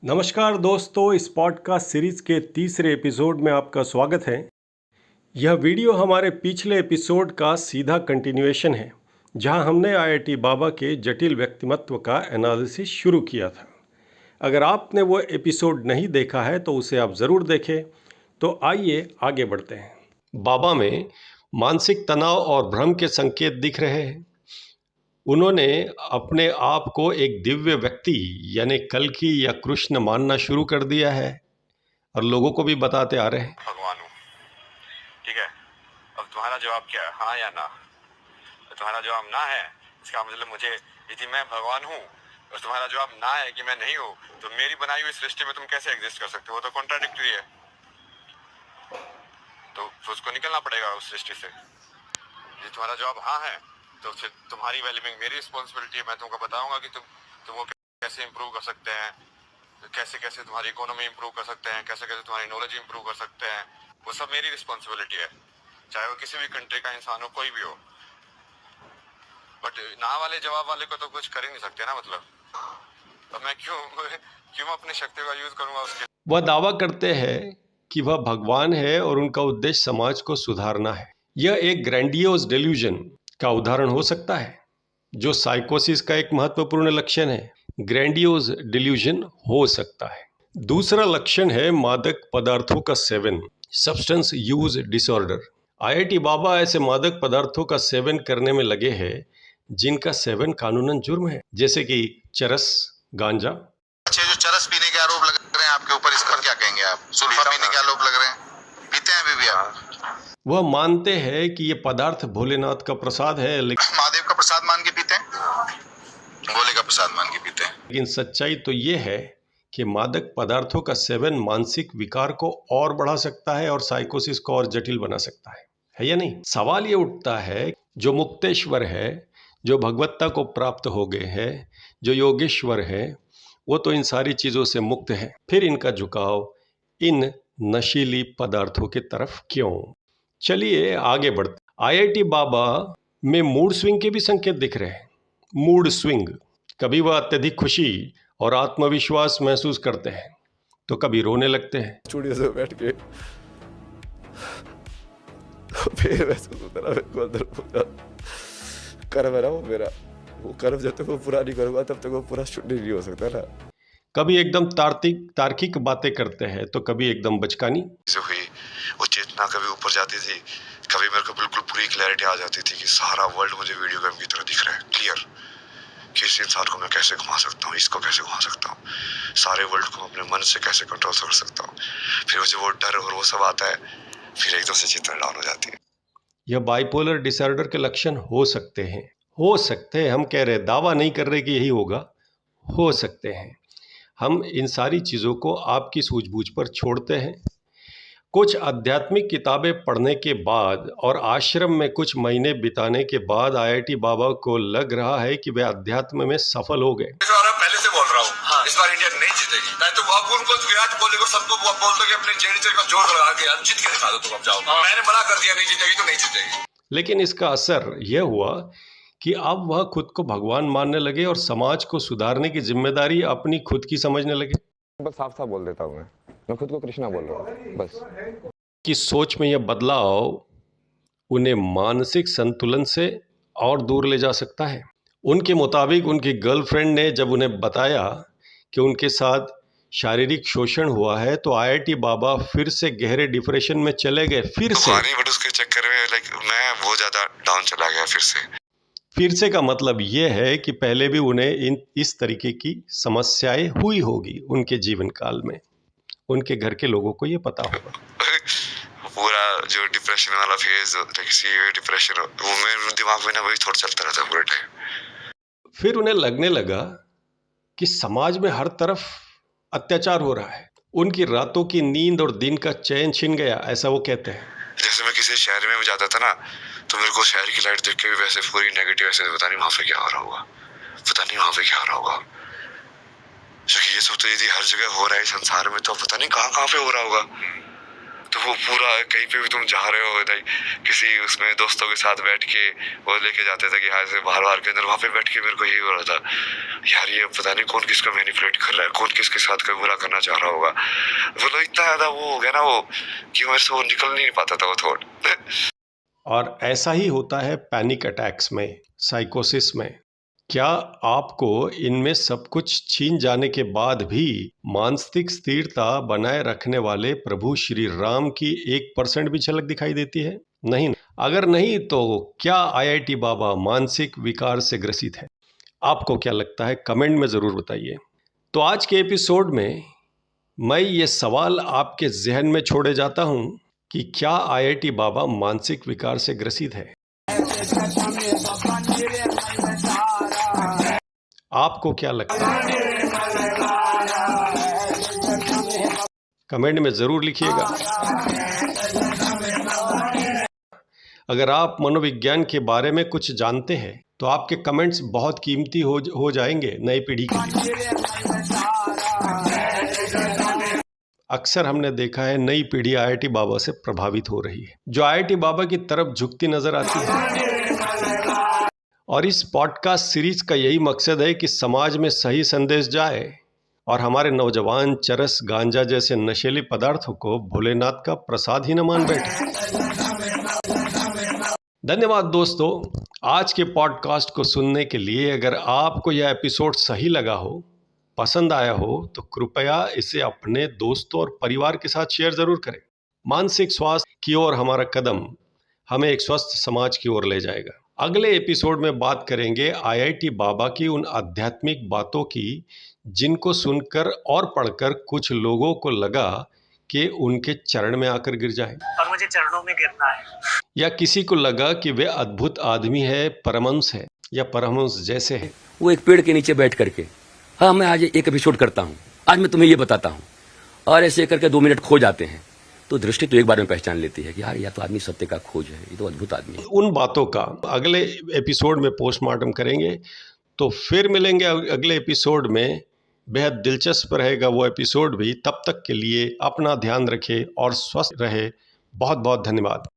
नमस्कार दोस्तों, इस पॉडकास्ट सीरीज के तीसरे एपिसोड में आपका स्वागत है। यह वीडियो हमारे पिछले एपिसोड का सीधा कंटिन्यूएशन है, जहां हमने आईआईटी बाबा के जटिल व्यक्तिमत्व का एनालिसिस शुरू किया था। अगर आपने वो एपिसोड नहीं देखा है तो उसे आप ज़रूर देखें। तो आइए आगे बढ़ते हैं। बाबा में मानसिक तनाव और भ्रम के संकेत दिख रहे हैं। उन्होंने अपने आप को एक दिव्य व्यक्ति यानी कल्कि या कृष्ण मानना शुरू कर दिया है और लोगों को भी बताते आ रहे हैं भगवान हूँ। ठीक है, अब तुम्हारा जवाब क्या है, हाँ या ना? तो तुम्हारा जवाब ना है, इसका मतलब मुझे यदि मैं भगवान हूँ और तुम्हारा जवाब ना है कि मैं नहीं हूँ, तो मेरी बनाई हुई सृष्टि में तुम कैसे एग्जिस्ट कर सकते हो? वो तो कॉन्ट्राडिक्टरी है। तो उसको निकलना पड़ेगा उस सृष्टि से। यदि तुम्हारा जवाब हाँ है तो फिर तुम्हारी वेलबींग मेरी रिस्पॉन्सिबिलिटी है। मैं तुमको बताऊंगा कि तुम वो कैसे इंप्रूव कर सकते हैं, कैसे कैसे तुम्हारी इकोनॉमी इंप्रूव कर सकते हैं, कैसे कैसे तुम्हारी नॉलेज इंप्रूव कर सकते हैं। वो सब मेरी रिस्पॉन्सिबिलिटी है, चाहे वो किसी भी कंट्री का इंसान हो, कोई भी हो। बट ना वाले जवाब वाले को तो कुछ कर ही नहीं सकते ना। मतलब अब मैं क्यों अपनी शक्ति का यूज करूंगा उसके। वह दावा करते हैं कि वह भगवान है और उनका उद्देश्य समाज को सुधारना है। यह एक ग्रैंडियोज डेल्यूजन का उदाहरण हो सकता है, जो साइकोसिस का एक महत्वपूर्ण लक्षण है। ग्रैंडियोज डेल्यूजन हो सकता है। दूसरा लक्षण है मादक पदार्थों का सेवन, substance use disorder. IIT Baba ऐसे मादक पदार्थों का सेवन करने में लगे हैं जिनका सेवन कानूनन जुर्म है, जैसे कि चरस, गांजा। जो चरस पीने के आरोप लग रहे हैं आपके ऊपर, इस पर क्या कहेंगे आप? सुल्फा पीने के आरोप लग रहे हैं, पीते हैं अभी भी आप? वह मानते हैं कि ये पदार्थ भोलेनाथ का प्रसाद है, महादेव का प्रसाद मान के पीते हैं, भोले का प्रसाद मान के पीते हैं। लेकिन सच्चाई तो ये है कि मादक पदार्थों का सेवन मानसिक विकार को और बढ़ा सकता है और साइकोसिस को और जटिल बना सकता है या नहीं? सवाल ये उठता है, जो मुक्तेश्वर है, जो भगवत्ता को प्राप्त हो गए हैं, जो योगेश्वर है, वो तो इन सारी चीज़ों से मुक्त है। फिर इनका झुकाव इन नशीली पदार्थों की तरफ क्यों? चलिए आगे बढ़ते। आईआईटी बाबा में मूड स्विंग के भी संकेत दिख रहे हैं। मूड स्विंग, कभी वह अत्यधिक खुशी और आत्मविश्वास महसूस करते हैं तो कभी रोने लगते हैं। स्टूडियो से बैठ के फिर महसूस होता ना मेरे को अंदर पूरा कर्म है ना, वो कर्म जब तक वो पूरा नहीं करूँगा तब तक वो पूरा शुद्ध नहीं हो सकता ना। कभी एकदम तार्किक बातें करते हैं तो कभी एकदम बचकानी। हुई वो चेतना कभी ऊपर जाती थी, कभी मेरे को बिल्कुल पूरी क्लैरिटी आ जाती थी कि सारा वर्ल्ड मुझे वीडियो गेम की तरह दिख रहा है, क्लियर, कि इस इंसान को मैं कैसे घुमा सकता हूँ, इसको कैसे घुमा सकता हूँ, सारे वर्ल्ड को अपने मन से कैसे कंट्रोल कर सकता हूँ। फिर मुझे वो डर और वो सब आता है, फिर एकदम से चेतना डाउन हो जाती है। यह बाइपोलर डिसऑर्डर के लक्षण हो सकते हैं, हम कह रहे, दावा नहीं कर रहे कि यही होगा, हो सकते हैं। हम इन सारी चीज़ों को आपकी सूझबूझ पर छोड़ते हैं। कुछ आध्यात्मिक किताबें पढ़ने के बाद और आश्रम में कुछ महीने बिताने के बाद आईआईटी बाबा को लग रहा है कि वे अध्यात्म में सफल हो गए। पहले से बोल रहा हूँ, हाँ। इस बार इंडिया नहीं जीतेगी। मैं तो अब उनको विराट कोहली को सबको बोल दो कि अपने जेडीसी का जोर लगा के जीत के दिखा दो, तुम अब जाओ। मैंने मना कर दिया, नहीं जीतेगी तो नहीं जीतेगी। लेकिन इसका असर यह हुआ कि अब वह खुद को भगवान मानने लगे और समाज को सुधारने की जिम्मेदारी अपनी खुद की समझने लगे। बस साफ साफ बोल देता हूँ, मैं खुद को कृष्णा बोल रहा हूँ बस। कि सोच में यह बदलाव उन्हें मानसिक संतुलन से और दूर ले जा सकता है। उनके मुताबिक उनकी गर्लफ्रेंड ने जब उन्हें बताया कि उनके साथ शारीरिक शोषण हुआ है तो आईआईटी बाबा फिर से गहरे डिप्रेशन में चले गए। फिर उसके चक्कर में मैं बहुत ज्यादा डाउन चला गया। फिर से का मतलब यह है कि पहले भी उन्हें इस तरीके की समस्याएं हुई होगी उनके जीवन काल में। उनके घर के लोगों को ये पता होगा। पूरा जो डिप्रेशन वाला फेज, डिप्रेशन, वो मेरे दिमाग में ना वही थोड़ा चलता रहता पूरे टाइम। फिर उन्हें लगने लगा कि समाज में हर तरफ अत्याचार हो रहा है। उनकी रातों की नींद और दिन का चैन छिन गया, ऐसा वो कहते हैं। जैसे मैं किसी शहर में जाता था ना, तो मेरे को शहर की लाइट देख के भी वैसे पूरी नेगेटिव, ऐसे पता नहीं वहां पे क्या हो रहा होगा, पता नहीं वहां पे क्या हो रहा होगा। क्योंकि ये सब तो यदि हर जगह हो रहा है संसार में, तो पता नहीं कहाँ कहाँ पे हो रहा होगा। तो वो पूरा कहीं पे भी तुम जा रहे हो किसी उसमें दोस्तों के साथ बैठ के वो लेके जाते थे कि हाँ ऐसे बाहर के अंदर, वहाँ पे बैठ के मेरे को यही हो रहा था यार ये पता नहीं कौन किसको मैनिपुलेट कर रहा है, कौन किसके साथ कोई बुरा करना चाह रहा होगा। वो इतना ज्यादा वो हो गया ना वो कि मेरे से वो निकल नहीं पाता था वो थॉट। और ऐसा ही होता है पैनिक अटैक्स में, साइकोसिस में। क्या आपको इनमें सब कुछ छीन जाने के बाद भी मानसिक स्थिरता बनाए रखने वाले प्रभु श्री राम की 1% भी झलक दिखाई देती है? नहीं। अगर नहीं तो क्या IIT बाबा मानसिक विकार से ग्रसित है? आपको क्या लगता है? कमेंट में ज़रूर बताइए। तो आज के एपिसोड में मैं ये सवाल आपके जहन में छोड़े जाता हूँ कि क्या IIT बाबा मानसिक विकार से ग्रसित है? आपको क्या लगता है? कमेंट में ज़रूर लिखिएगा। अगर आप मनोविज्ञान के बारे में कुछ जानते हैं तो आपके कमेंट्स बहुत कीमती हो जाएंगे नई पीढ़ी के लिए। अक्सर हमने देखा है नई पीढ़ी IIT बाबा से प्रभावित हो रही है, जो IIT बाबा की तरफ झुकती नजर आती है। और इस पॉडकास्ट सीरीज का यही मकसद है कि समाज में सही संदेश जाए और हमारे नौजवान चरस गांजा जैसे नशीले पदार्थों को भोलेनाथ का प्रसाद ही न मान बैठे। धन्यवाद दोस्तों आज के पॉडकास्ट को सुनने के लिए। अगर आपको यह एपिसोड सही लगा हो, पसंद आया हो, तो कृपया इसे अपने दोस्तों और परिवार के साथ शेयर जरूर करें। मानसिक स्वास्थ्य की ओर हमारा कदम हमें एक स्वस्थ समाज की ओर ले जाएगा। अगले एपिसोड में बात करेंगे IIT बाबा की उन आध्यात्मिक बातों की जिनको सुनकर और पढ़कर कुछ लोगों को लगा कि उनके चरण में आकर गिर जाएं और मुझे चरणों में गिरना है, या किसी को लगा कि वे अद्भुत आदमी है, परमहंस है या परमहंस जैसे है। वो एक पेड़ के नीचे बैठ करके, हाँ मैं आज एक एपिसोड करता हूँ, आज मैं तुम्हें ये बताता हूँ, और ऐसे करके 2 मिनट खो जाते हैं। तो दृष्टि तो एक बार में पहचान लेती है कि यार या तो आदमी सत्य का खोज है, ये तो अद्भुत आदमी है। उन बातों का अगले एपिसोड में पोस्टमार्टम करेंगे। तो फिर मिलेंगे अगले एपिसोड में। बेहद दिलचस्प रहेगा वो एपिसोड भी। तब तक के लिए अपना ध्यान रखें और स्वस्थ रहे। बहुत बहुत धन्यवाद।